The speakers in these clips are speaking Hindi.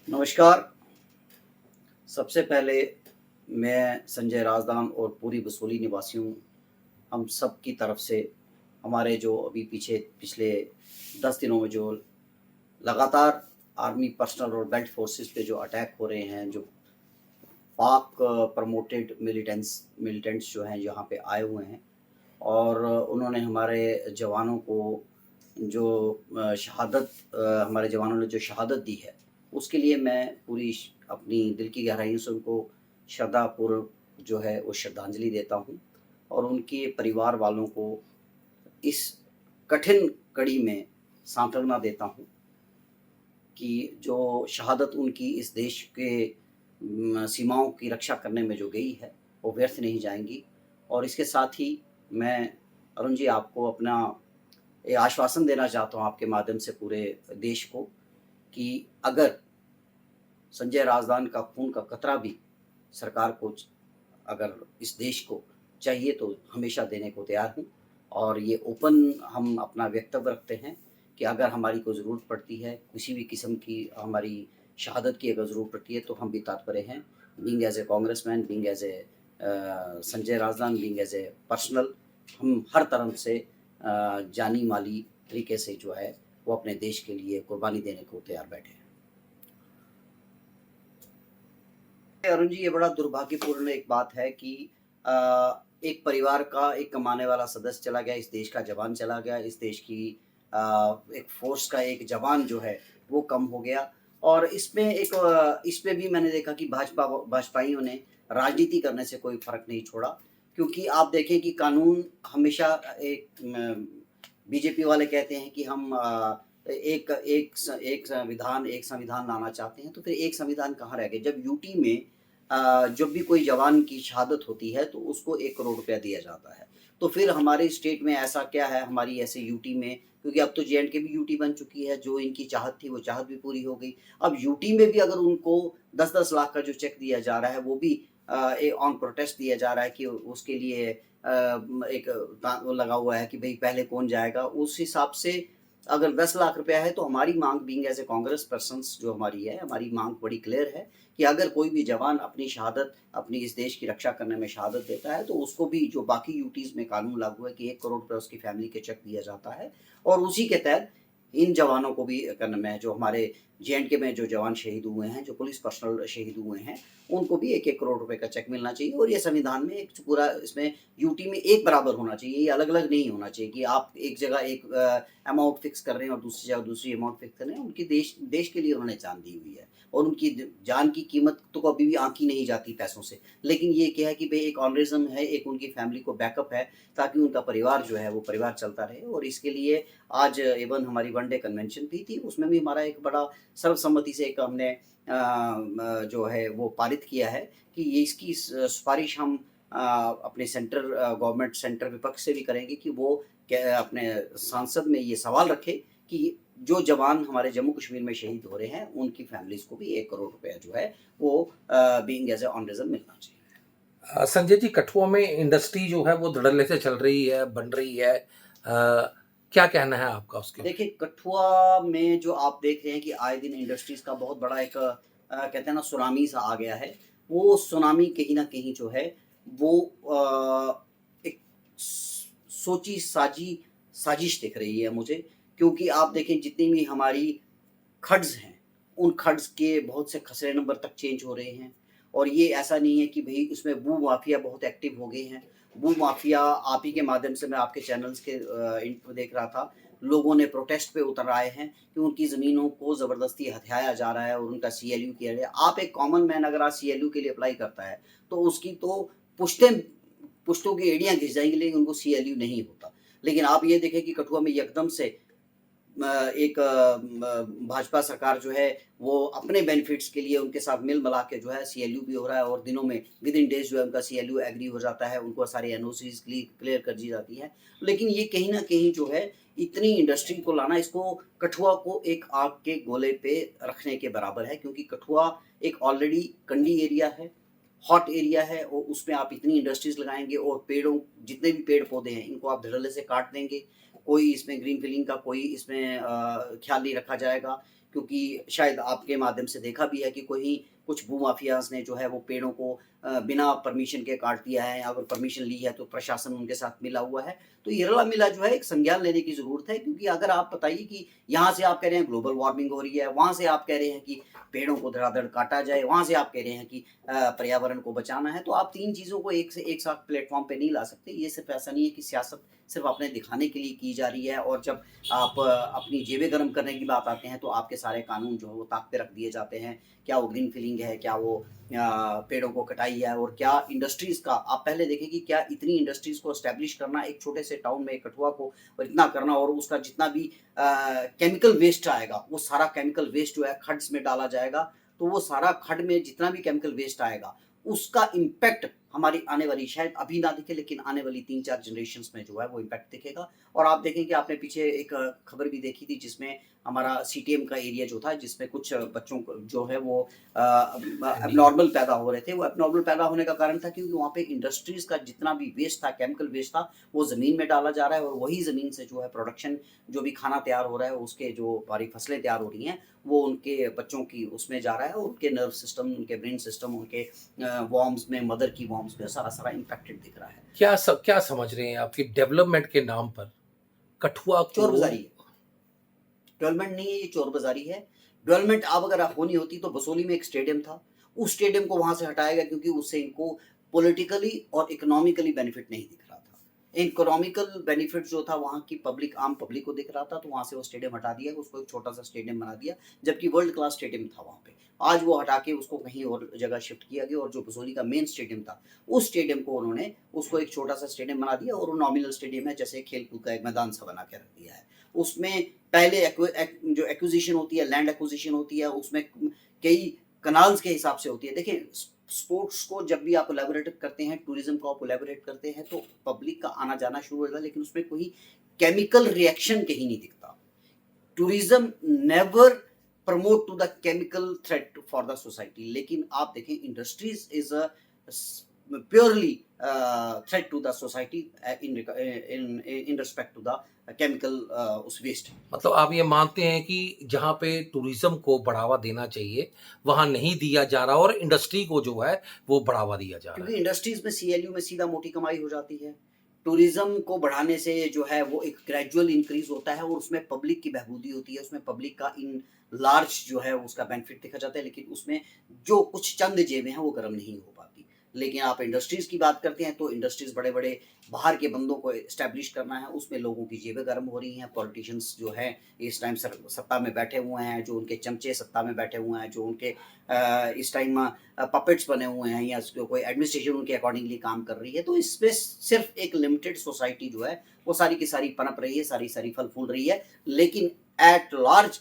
नमस्कार। सबसे पहले मैं संजय राज़दान और पूरी बसोली निवासियों हम सब की तरफ से हमारे जो अभी पीछे पिछले 10 दिनों में जो लगातार आर्मी पर्सनल और बेल्ट फोर्सेस पे जो अटैक हो रहे हैं, जो पाक प्रमोटेड मिलिटेंट्स जो हैं यहाँ पे आए हुए हैं और उन्होंने हमारे जवानों को जो हमारे जवानों ने जो शहादत दी है, उसके लिए मैं पूरी अपनी दिल की गहराइयों से उनको श्रद्धापूर्वक जो है वो श्रद्धांजलि देता हूँ और उनके परिवार वालों को इस कठिन कड़ी में सांत्वना देता हूँ कि जो शहादत उनकी इस देश के सीमाओं की रक्षा करने में जो गई है, वो व्यर्थ नहीं जाएँगी। और इसके साथ ही मैं अरुण जी आपको अपना ये आश्वासन देना चाहता हूँ आपके माध्यम से पूरे देश को कि अगर संजय राज़दान का खून का कतरा भी सरकार को अगर इस देश को चाहिए तो हमेशा देने को तैयार हूँ। और ये ओपन हम अपना वक्तव्य रखते हैं कि अगर हमारी कोई ज़रूरत पड़ती है, किसी भी किस्म की हमारी शहादत की अगर ज़रूरत पड़ती है तो हम भी तत्पर हैं। Being as a congressman, being as a Sanjay Razdan, being as a personal, हम हर तरह से जानी-माली तरीके से जो है वो अपने देश के लिए कुर्बानी देने को तैयार बैठे हैं। अरुण जी, ये बड़ा दुर्भाग्यपूर्ण एक बात है कि एक परिवार का एक कमाने वाला सदस्य चला गया, इस देश का जवान चला गया, इस देश की एक फ़ोर्स का एक जवान जो है वो कम हो गया। और इसमें भी मैंने देखा कि भाजपाइयों ने राजनीति करने से कोई फ़र्क नहीं छोड़ा, क्योंकि आप देखें कि कानून हमेशा एक बीजेपी वाले कहते हैं कि हम एक संविधान लाना चाहते हैं, तो फिर एक संविधान कहाँ रह गए? जब यूटी में जब भी कोई जवान की शहादत होती है तो उसको 1 करोड़ रुपया दिया जाता है। तो फिर हमारे स्टेट में ऐसा क्या है हमारी ऐसे यूटी में, क्योंकि अब तो जे-एंड-के भी यूटी बन चुकी है, जो इनकी चाहत थी वो चाहत भी पूरी हो गई। अब यूटी में भी अगर उनको 10-10 लाख का जो चेक दिया जा रहा है वो भी ऑन प्रोटेस्ट दिया जा रहा है कि उसके लिए एक वो लगा हुआ है कि भई पहले कौन जाएगा। उस हिसाब से अगर 10 लाख रुपया है तो हमारी माँग being as a Congress persons जो हमारी है, हमारी माँग बड़ी क्लियर है कि अगर कोई भी जवान अपनी शहादत अपनी इस देश की रक्षा करने में शहादत देता है, तो उसको भी जो बाकी यूटीज़ में कानून लागू है कि 1 करोड़ रुपया उसकी फैमिली के चेक दिया जाता है। और उसी के तहत इन जवानों को भी करने में जो हमारे जे-एंड-के में जो जवान शहीद हुए हैं, जो पुलिस पर्सनल शहीद हुए हैं, उनको भी 1-1 करोड़ रुपए का चेक मिलना चाहिए। और ये संविधान में एक पूरा इसमें यूटी में एक बराबर होना चाहिए, ये अलग-अलग नहीं होना चाहिए कि आप एक जगह एक अमाउंट फिक्स कर रहे हैं और दूसरी जगह दूसरी अमाउंट फिक्स कर रहे हैं। उनकी देश देश के लिए उन्होंने जान दी हुई है और उनकी जान की कीमत तो कभी भी आंकी नहीं जाती पैसों से। लेकिन ये क्या है कि भई एक ऑनरिज़्म है, एक उनकी फैमिली को बैकअप है, ताकि उनका परिवार जो है वो परिवार चलता रहे। और इसके लिए आज इवन हमारी वन डे कन्वेंशन भी थी, उसमें भी हमारा एक बड़ा सर्वसम्मति से एक हमने जो है वो पारित किया है कि ये इसकी सिफ़ारिश हम अपने गवर्नमेंट सेंटर विपक्ष से भी करेंगे कि वो क्या अपने सांसद में ये सवाल रखे कि जो जवान हमारे जम्मू कश्मीर में शहीद हो रहे हैं, उनकी फैमिलीज़ को भी 1 करोड़ रुपया जो है वो बीइंग एज़ अ ऑनरिज़म मिलना चाहिए। संजय जी, कठुआ में इंडस्ट्री जो है वो धड़ल्ले से चल रही है, बन रही है। क्या कहना है आपका उसके ऊपर? देखिए, कठुआ में जो आप देख रहे हैं कि आए दिन इंडस्ट्रीज़ का बहुत बड़ा एक कहते हैं ना सुनामी सा आ गया है। वो सुनामी कहीं न कहीं जो है वो एक सोची-साजी साजिश दिख रही है मुझे, क्योंकि आप देखें जितनी भी हमारी खड्स हैं, उन खड्स के बहुत से खसरे नंबर तक चेंज हो रहे हैं। और ये ऐसा नहीं है कि भई उसमें भू माफिया बहुत एक्टिव हो गए हैं। भू माफिया आप ही के माध्यम से मैं आपके चैनल्स के इनको देख रहा था, लोगों ने प्रोटेस्ट पे उतर आए हैं कि उनकी ज़मीनों को ज़बरदस्ती हथियाया जा रहा है और उनका सीएलयू किया गया। आप एक कॉमन मैन अगर आज सीएलयू के लिए अप्लाई करता है, तो उसकी तो पुश्तें पुश्तों की एड़ियाँ घिस जाएँगी, लेकिन उनको सीएलयू नहीं होता। लेकिन आप ये देखें कि कठुआ में एकदम से एक भाजपा सरकार जो है वो अपने बेनिफिट्स के लिए उनके साथ मिल-मिला के जो है सीएलयू भी हो रहा है और दिनों में विद इन डेज़ जो है उनका सीएलयू एग्री हो जाता है, उनको सारी एनओसीज़ क्लियर कर दी जाती है। लेकिन ये कहीं न कहीं जो है इतनी इंडस्ट्री को लाना, इसको कठुआ को एक आग के गोले पे रखने के बराबर है, क्योंकि कठुआ एक ऑलरेडी कंडी एरिया है, हॉट एरिया है और उसमें आप इतनी इंडस्ट्रीज़ लगाएँगे और पेड़ों जितने भी पेड़-पौधे हैं इनको आप धड़ल्ले से काट देंगे। कोई इसमें ग्रीन फिलिंग का कोई इसमें ख़्याल नहीं रखा जाएगा। क्योंकि शायद आपके माध्यम से देखा भी है कि कोई कुछ भूमाफियाज़ ने जो है वो पेड़ों को बिना परमिशन के काट दिया है, अगर परमिशन ली है तो प्रशासन उनके साथ मिला हुआ है। तो ये रला-मिला जो है एक संज्ञान लेने की ज़रूरत है, क्योंकि अगर आप बताइए कि यहाँ से आप कह रहे हैं ग्लोबल वार्मिंग हो रही है, वहाँ से आप कह रहे हैं कि पेड़ों को धड़ाधड़ काटा जाए, वहाँ से आप कह रहे हैं कि पर्यावरण को बचाना है, तो आप 3 चीज़ों को एक साथ प्लेटफ़ॉर्म पे नहीं ला सकते। ये सिर्फ़ ऐसा नहीं है कि सियासत सिर्फ़ अपने दिखाने के लिए की जा रही है, और जब आप अपनी जेबें गरम करने की बात आते हैं तो आपके सारे कानून जो है वो ताक पे रख दिए जाते हैं। क्या वो ग्रीन फिलिंग है, क्या वो पेड़ों को कटाई है, और क्या इंडस्ट्रीज़ का आप पहले देखें कि क्या इतनी इंडस्ट्रीज़ को एस्टैब्लिश करना एक छोटे से टाउन में कठुआ को, और इतना करना, और उसका जितना भी केमिकल वेस्ट आएगा वो सारा केमिकल वेस्ट जो है खड्स में डाला जाएगा। तो वो सारा खड्ड में जितना भी केमिकल वेस्ट आएगा उसका इम्पैक्ट हमारी आने वाली, शायद अभी ना दिखे लेकिन आने वाली 3-4 जनरेशंस में जो है वो इम्पैक्ट दिखेगा। और आप देखें कि आपने पीछे एक खबर भी देखी थी जिसमें हमारा सीटीएम का एरिया जो था, जिसमें कुछ बच्चों को जो है वो एनीमिया। एब्नॉर्मल पैदा हो रहे थे। वो एब्नॉर्मल पैदा होने का कारण था क्योंकि वहाँ पे इंडस्ट्रीज़ का जितना भी वेस्ट था, केमिकल वेस्ट था, वो ज़मीन में डाला जा रहा है, और वही ज़मीन से जो है प्रोडक्शन, जो भी खाना तैयार हो रहा है, उसके जो हमारी फसलें तैयार हो रही हैं, वो उनके बच्चों की उसमें जा रहा है, और उनके नर्व सिस्टम, उनके ब्रेन सिस्टम, उनके वॉर्म्स में, मदर की वॉर्म्स में सारा इम्पैक्टेड दिख रहा है। क्या समझ रहे हैं आपकी डेवलपमेंट के नाम पर कठुआ को? चोर बाज़ारी है। डेवलपमेंट नहीं है, ये चोर बाज़ारी है। डेवलपमेंट अब अगर होनी होती तो बसोली में एक स्टेडियम था, उस स्टेडियम को वहाँ से हटाया गया क्योंकि उससे इनको पॉलिटिकली और इकोनॉमिकली बेनिफिट नहीं दिख रहा था। इकोनॉमिकल बेनिफिट जो था वहाँ की पब्लिक, आम पब्लिक को दिख रहा था, तो वहाँ से वो स्टेडियम हटा दिया, उसको एक छोटा-सा स्टेडियम बना दिया, जबकि वर्ल्ड क्लास स्टेडियम था वहाँ पे। आज वो हटा के उसको कहीं और जगह शिफ्ट किया गया, और जो बसोली का मेन स्टेडियम था, उस स्टेडियम को उन्होंने उसको एक छोटा-सा स्टेडियम बना दिया, और वो नॉमिनल स्टेडियम है, जैसे खेल-कूद का एक मैदान सा बना के रख दिया है। उसमें पहले जो एक्विजिशन होती है, लैंड एक्विजिशन होती है, उसमें कई कनाल्स के हिसाब से होती है। देखिए, स्पोर्ट्स को जब भी आप इलैबोरेट करते हैं, टूरिज्म को आप इलैबोरेट करते हैं, तो पब्लिक का आना जाना शुरू होगा, लेकिन उसमें कोई केमिकल रिएक्शन कहीं नहीं दिखता। Tourism never promote to the chemical threat for the society, लेकिन आप देखें industries is a purely threat to the society in respect to the chemical उस वेस्ट। मतलब आप ये मानते हैं कि जहाँ पे टूरिज्म को बढ़ावा देना चाहिए, वहाँ नहीं दिया जा रहा और इंडस्ट्री को जो है वो बढ़ावा दिया जा रहा क्योंकि है। इंडस्ट्रीज में सीएलयू में सीधा मोटी कमाई हो जाती है। टूरिज्म को बढ़ाने से जो है वो एक ग्रेजुअल इंक्रीज होता है, और उसमें पब्लिक की बहबूदी होती है, उसमें पब्लिक का इन लार्ज जो है उसका बेनिफिट देखा जाता है, लेकिन उसमें जो कुछ चंद जेबें हैं वो गर्म नहीं हो पाती। लेकिन आप इंडस्ट्रीज की बात करते हैं तो इंडस्ट्रीज बड़े बड़े बाहर के बंदों को इस्टेब्लिश करना है, उसमें लोगों की जेबें गर्म हो रही हैं। पॉलिटिशियंस जो हैं इस टाइम सत्ता में बैठे हुए हैं, जो उनके चमचे सत्ता में बैठे हुए हैं, जो उनके इस टाइम पपेट्स बने हुए हैं, या कोई एडमिनिस्ट्रेशन उनके अकॉर्डिंगली काम कर रही है, तो इसमें सिर्फ एक लिमिटेड सोसाइटी जो है वो सारी की सारी पनप रही है, सारी सारी फल फूल रही है, लेकिन एट लार्ज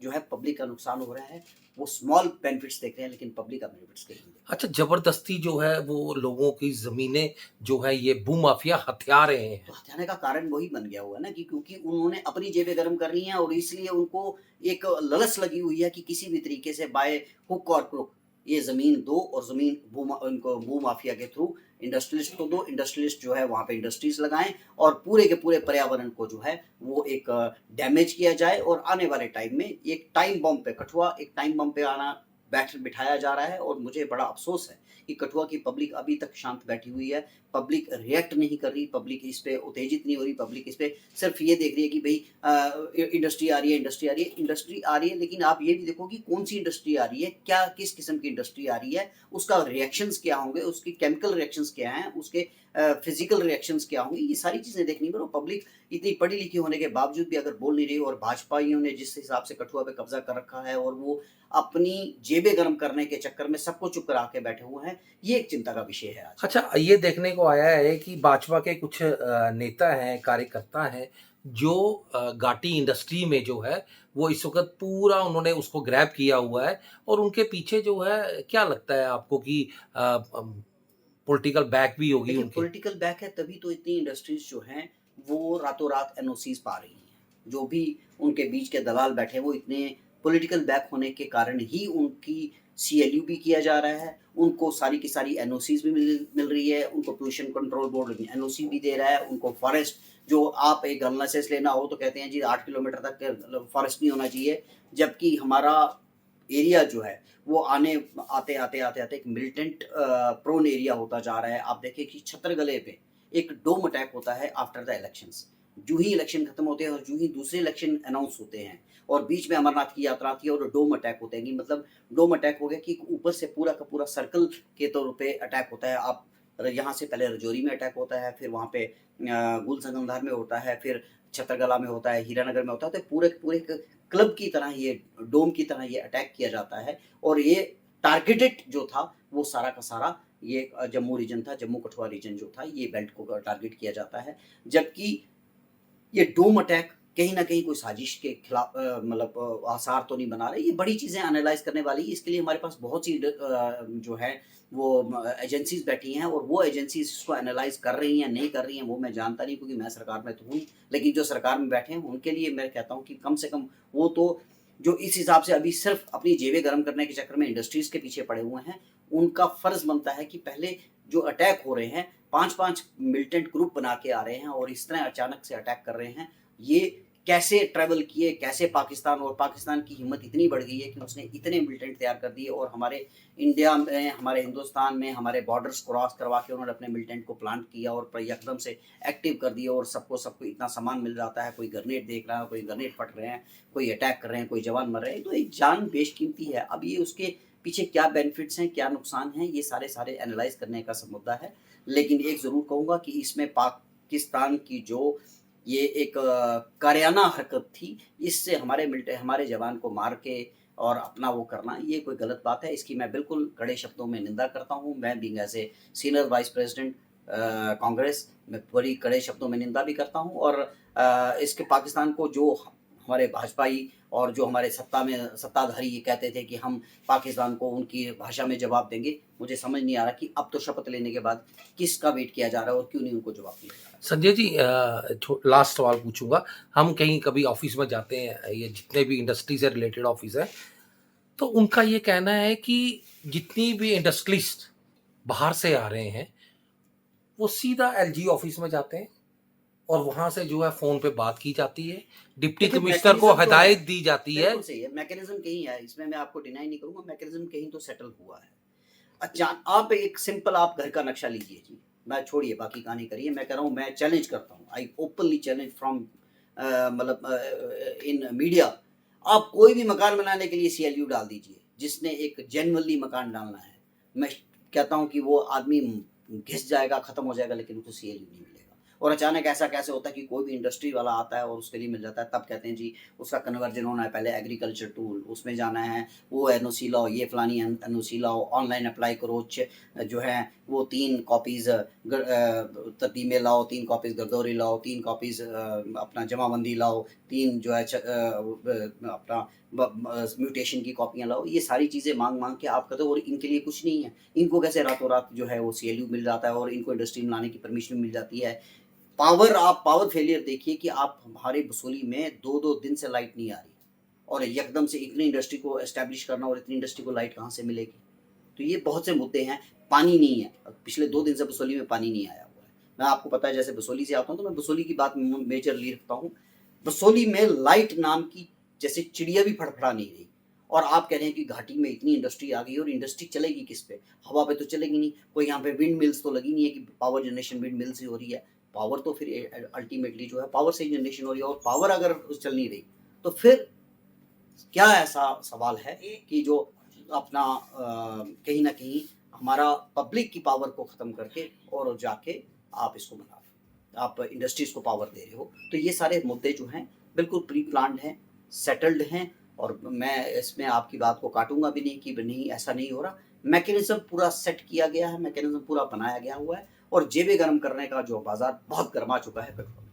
जो है पब्लिक का नुकसान हो रहा है। वो स्मॉल बेनिफिट्स देख रहे हैं, लेकिन पब्लिक का बेनिफिट्स कहीं नहीं देख रहे। अच्छा, ज़बरदस्ती जो है वो लोगों की ज़मीनें जो है ये भूमाफिया हथिया रहे तो हैं। हथियाने का कारण वही बन गया हुआ है ना, कि क्योंकि उन्होंने अपनी जेबें गर्म कर ली हैं, और इसलिए उनको एक ललच लगी हुई है कि किसी भी तरीके से बाय हुक और क्रुक ये ज़मीन दो, और ज़मीन उनको भूमाफिया के थ्रू इंडस्ट्रियलिस्ट को दो, इंडस्ट्रियलिस्ट जो है वहाँ पे इंडस्ट्रीज़ लगाएँ, और पूरे के पूरे पर्यावरण को जो है वो एक डैमेज किया जाए, और आने वाले टाइम में एक टाइम बम पे कठुआ एक टाइम बम पे आना बिठाया जा रहा है। और मुझे बड़ा अफ़सोस है कि कठुआ की पब्लिक अभी तक शांत बैठी हुई है। पब्लिक रिएक्ट नहीं कर रही, पब्लिक इस पे उत्तेजित नहीं हो रही, पब्लिक इस पे सिर्फ ये देख रही है कि भई इंडस्ट्री आ रही है, इंडस्ट्री आ रही है, इंडस्ट्री आ रही है, लेकिन आप ये भी देखो कि कौन-सी इंडस्ट्री आ रही है, क्या किस किस्म की इंडस्ट्री आ रही है, उसका रिएक्शंस क्या होंगे, उसकी केमिकल रिएक्शंस क्या हैं, उसके फिज़िकल रिएक्शंस क्या होंगे, ये सारी चीज़ें देखनी पर पब्लिक इतनी पढ़ी-लिखी होने के बावजूद भी अगर बोल नहीं रही, और भाजपाइयों ने जिस हिसाब से कठुआ पे कब्ज़ा कर रखा है, और वो अपनी जेबें गर्म करने के चक्कर में सबको चुप करा के बैठे हुए हैं, ये एक चिंता का विषय है आज। अच्छा, ये देखने को आया है कि भाजपा के कुछ नेता हैं, कार्यकर्ता हैं, जो घाटी इंडस्ट्री में जो है, वो इस वक़्त पूरा उन्होंने उसको ग्रैब किया हुआ है और उनके पीछे जो है, क्या लगता है आपको कि पॉलिटिकल बैक भी होगी देखिए, उनके? पॉलिटिकल बैक है तभी तो इतनी इंडस्ट्रीज़ जो हैं, वो रातों-रात एनओसीज़ पा रही हैं। जो भी उनके बीच के दलाल बैठे हैं, वो इतने पॉलिटिकल बैक होने के कारण ही उनकी सीएलयू भी किया जा रहा है, उनको सारी की सारी एनओसीज़ भी मिल मिल रही है, उनको पोल्यूशन कंट्रोल बोर्ड एनओसी भी दे रहा है, उनको फॉरेस्ट जो आप एक गन लाइसेंस लेना हो तो कहते हैं जी 8 किलोमीटर तक फॉरेस्ट नहीं होना चाहिए, जबकि हमारा एरिया जो है वो आते आते एक मिलिटेंट प्रोन एरिया होता जा रहा है। आप देखिए कि छतरगले पे एक डोम अटैक होता है आफ्टर द इलेक्शंस। जो ही इलेक्शन खत्म होते हैं और जो ही दूसरे इलेक्शन अनाउंस होते हैं और बीच में अमरनाथ की यात्रा आती है और डोम अटैक होते हैं, कि मतलब डोम अटैक हो गया कि ऊपर से पूरा का पूरा सर्कल के तौर पे अटैक होता है। आप यहाँ से पहले रजौरी में अटैक होता है, फिर वहाँ पे गुलसंगमधार में होता है, फिर छतरगला में होता है, हीरानगर में होता है। तो पूरे पूरे एक क्लब की तरह ये डोम की तरह ये अटैक किया जाता है और ये टारगेटेड जो था वो सारा का सारा ये जम्मू रीजन था, जम्मू कठुआ रीजन जो था ये बेल्ट को टारगेट किया जाता है। जबकि ये डोम अटैक कहीं न कहीं कोई साजिश के खिलाफ मतलब आसार तो नहीं बना रहे। ये बड़ी चीज़ें एनालाइज़ करने वाली, इसके लिए हमारे पास बहुत सी जो है वो एजेंसीज़ बैठी हैं और वो एजेंसीज़ इसको एनालाइज़ कर रही हैं, नहीं कर रही हैं, वो मैं जानता नहीं, क्योंकि मैं सरकार में तो हूँ। लेकिन जो सरकार में बैठे हैं उनके लिए मैं कहता हूँ कि कम से कम वो तो जो इस हिसाब से अभी सिर्फ़ अपनी जेबें गरम करने के चक्कर में इंडस्ट्रीज़ के पीछे पड़े हुए हैं, उनका फ़र्ज़ बनता है कि पहले जो अटैक हो रहे हैं, 5-5 मिलिटेंट ग्रुप बना के आ रहे हैं और इस तरह अचानक से अटैक कर रहे हैं। ये कैसे ट्रैवल किए, कैसे पाकिस्तान की हिम्मत इतनी बढ़ गई है कि उसने इतने मिलिटेंट तैयार कर दिए और हमारे इंडिया में, हमारे हिंदुस्तान में, हमारे बॉर्डर्स क्रॉस करवा के उन्होंने अपने मिलिटेंट को प्लांट किया और एकदम से एक्टिव कर दिया और सबको इतना सामान मिल जाता है। कोई ग्रेनेड देख रहा है, कोई ग्रेनेड फट रहे हैं, कोई अटैक कर रहे हैं, कोई जवान मर रहे हैं। तो एक जान बेशकीमती है। अब ये उसके पीछे क्या बेनिफिट्स हैं, क्या नुकसान हैं, ये सारे एनालाइज़ करने का सब मुद्दा है। लेकिन एक ज़रूर कहूँगा कि इसमें पाकिस्तान की जो ये एक कायराना हरकत थी, इससे हमारे जवान को मार के और अपना वो करना, ये कोई गलत बात है। इसकी मैं बिल्कुल कड़े शब्दों में निंदा करता हूँ। मैं being as a senior vice president Congress, मैं बड़ी कड़े शब्दों में निंदा भी करता हूँ और इसके पाकिस्तान को जो हमारे भाजपाई और जो हमारे सत्ताधारी ये कहते थे कि हम पाकिस्तान को उनकी भाषा में जवाब देंगे, मुझे समझ नहीं आ रहा कि अब तो शपथ लेने के बाद किसका वेट किया जा रहा है और क्यों नहीं उनको जवाब दिया जा रहा है। संजय जी, लास्ट सवाल पूछूंगा। हम कहीं कभी ऑफिस में जाते हैं, ये जितने भी इंडस्ट्री से रिलेटेड ऑफिस है, तो उनका ये कहना है कि जितनी भी इंडस्ट्रिस्ट बाहर से आ रहे हैं वो सीधा एलजी ऑफिस में जाते हैं और वहां से जो है फोन पे बात की जाती है, डिप्टी देखिए, कमिश्नर को मैकेनिज्म तो है, हिदायत दी जाती है। बिल्कुल सही है, मैकेनिज्म कहीं है, इसमें मैं आपको डिनाई नहीं करूँगा, मैकेनिज्म कहीं तो सेटल हुआ है। अच्छा, आप एक सिंपल आप घर का नक्शा लीजिए जी, मैं छोड़िए बाकी कहानी करिए, मैं कह रहा हूँ, मैं चैलेंज करता हूँ, आई ओपनली चैलेंज फ्रॉम मतलब इन मीडिया, आप कोई भी मकान बनाने के लिए सीएलयू डाल दीजिए, जिसने एक जेन्युइनली मकान डालना है, मैं कहता हूँ कि वो आदमी घिस जाएगा, खत्म हो जाएगा, लेकिन उसको सीएलयू नहीं मिलेगा। और अचानक ऐसा कैसे होता है कि कोई भी इंडस्ट्री वाला आता है और उसके लिए मिल जाता है, तब कहते हैं जी उसका कन्वर्जन होना है, पहले एग्रीकल्चर टूल उसमें जाना है, वो एनओसी लाओ, ये फलानी एनओसी लाओ, ऑनलाइन अप्लाई करो, जो है वो 3 कॉपीज़ तर्तीमें लाओ, 3 कॉपीज़ गर्दौरी लाओ, 3 कॉपीज़ अपना जमाबंदी लाओ, 3 जो है अपना म्यूटेशन की कॉपियाँ लाओ। ये सारी चीज़ें मांग के आप करते हो और इनके लिए कुछ नहीं है। इनको कैसे रातों रात जो है वो सीएलयू मिल जाता है और इनको इंडस्ट्री में लाने की परमिशन मिल जाती है। आप पावर फेलियर देखिए कि आप हमारे बसोली में 2-2 दिन से लाइट नहीं आ रही और एकदम से इतनी इंडस्ट्री को एस्टैब्लिश करना और इतनी इंडस्ट्री को लाइट कहाँ से मिलेगी? तो ये बहुत से मुद्दे हैं। पानी नहीं है, पिछले 2 दिन से बसोली में पानी नहीं आया हुआ है। मैं आपको पता है, जैसे बसोली से आता हूँ तो मैं बसोली की बात मेजरली रखता हूँ। बसोली में लाइट नाम की जैसे चिड़िया भी फड़फड़ा नहीं रही और आप कह रहे हैं कि घाटी में इतनी इंडस्ट्री आ गई और इंडस्ट्री चलेगी किस पे? हवा पे तो चलेगी नहीं। कोई यहाँ पे विंड मिल्स तो लगी नहीं है कि पावर जनरेशन विंड मिल से हो रही है। पावर तो फिर अल्टीमेटली जो है पावर से ही जनरेशन हो रही है और पावर अगर चल नहीं रही तो फिर क्या ऐसा सवाल है कि जो अपना कहीं न कहीं हमारा पब्लिक की पावर को ख़त्म करके और जाके आप इसको बना रहे हो, आप इंडस्ट्रीज़ को पावर दे रहे हो। तो ये सारे मुद्दे जो हैं बिल्कुल प्री प्लान्ड हैं, सेटल्ड हैं और मैं इसमें आपकी बात को काटूँगा भी नहीं कि नहीं ऐसा नहीं हो रहा। मैकेनिज़्म पूरा सेट किया गया है, मैकेनिज़्म पूरा बनाया गया हुआ है और जेबें गरम करने का जो बाज़ार बहुत गरमा चुका है पेट्रोल।